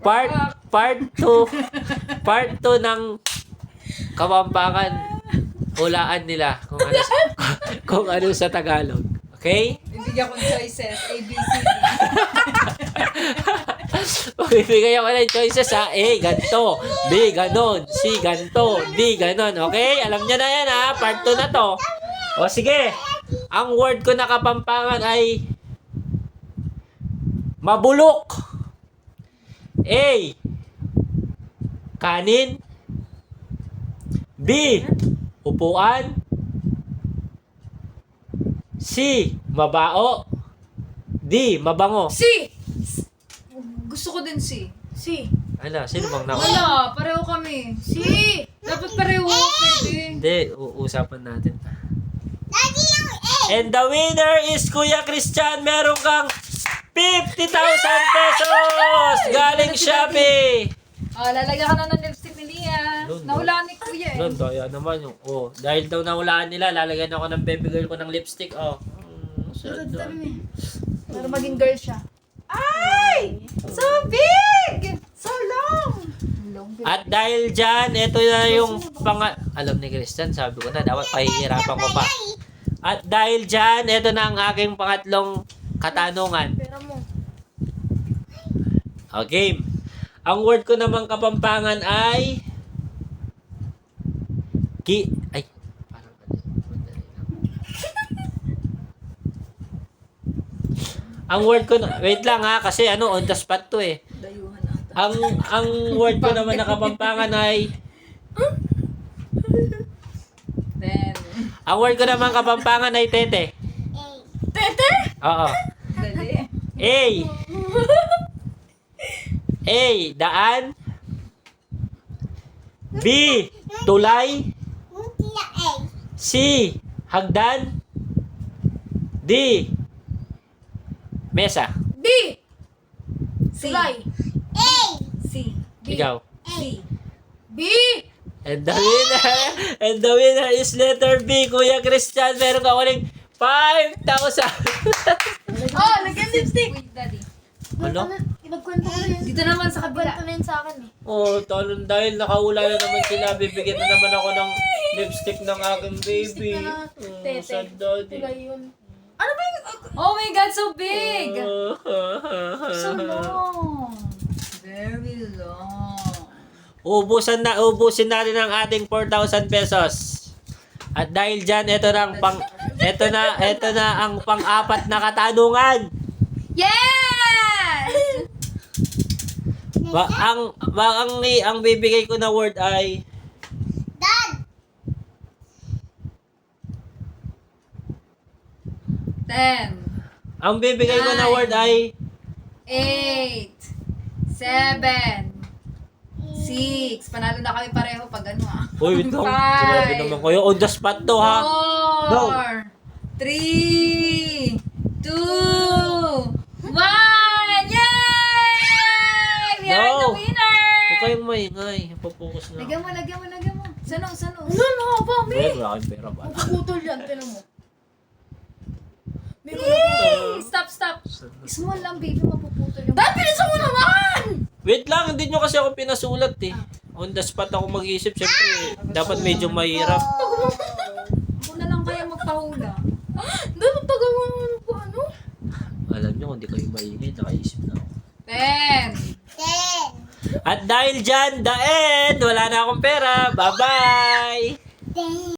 Part 2. Part 2 ng Kapampangan. Hulaan nila kung ano sa Tagalog. Okay? Bibigyan ko ng choices. A, B, C, D. Bibigay ako ng choices ha. A, ganito. B, ganon. C, ganito. D, ganon. Okay? Alam niya na yan ha. Part 2 na to. O sige. Ang word ko na Kapampangan ay mabulok. A, kanin. B, upuan. C, mabao. D, mabango. C! Gusto ko din C. C. Ano, sino bang naku? Wala, pareho kami. C. Dapat pareho, pwede. Hindi, uusapan natin. And the winner is Kuya Christian. Meron kang 50,000 pesos galing Shopee. Lalagyan ka na ng lipstick ni Lia. Doon, Nahulaan ni Kuya eh. Doon, daya naman yung, dahil daw nahulaan nila, lalagyan ako ng baby girl ko ng lipstick, sad doon. Para maging girl siya. Ay! So big! So long! At dahil dyan, ito na yung alam ni Christian, sabi ko na, dapat pahihirapan ko pa. At dahil dyan, ito na ang aking pangatlong katanungan. Pera mo. Okay. Ang word ko namang Kapampangan ay ay, parang madali lang. Ang word ko na, wait lang ha, kasi on the spot to eh. Dayuhan ata. Ang word ko naman na Kapampangan ay Then, ang word ko naman Kapampangan ay tete. Tete? Oo. dali. A, daan. B, tulay. C, hagdan. D, mesa. B. C. Tulay. C. Ikaw. C. B. And the winner is letter B, Kuya Christian. Meron ka uling 5,000. Oh, lagyan lipstick. Wait, daddy. Ano? Nagkwento ko na yun. Dito naman sa kabila. Nagkwento na yun sa akin eh. Talon dahil nakaula na naman sila. Bibigyan na naman ako ng lipstick ng aking baby. Lipstick na tete. Sad daddy. Tulay yun. Ano ba yung... Oh my God, so big! So long. Very long. Ubusin natin ang ating 4,000 pesos. At dahil dyan, ito na ang pang-apat na katanungan. Yes! Ang bibigay ko na word ay Ten. ang bibigay ko na word ay 8, 7, 6. Panalo na kami pareho pag ano ah. Uy, wait lang. 5, Grabe naman kayo. On the spot to ha. 4, 3, 2, 1. Yay! We are the No. winner! Huwag kayong maingay. Papokus na. Lagyan mo. Sanong. Ano ba? Wala, wala kayong pera ba? Puputol yan. Tinan mo. Yay! Stop. Small lang, baby. Mapuputol yung... Dad, bilisan mo naman! Wait lang, hindi nyo kasi ako pinasulat eh. On the spot ako mag-iisip. Siyempre, dapat medyo mahirap. Ako na lang kaya magpahula. Dapat pagawa mo ano po ano? Alam nyo, kung di kayo maingay, nakaisip na ako. 10. At dahil dyan, the end! Wala na akong pera. Bye-bye!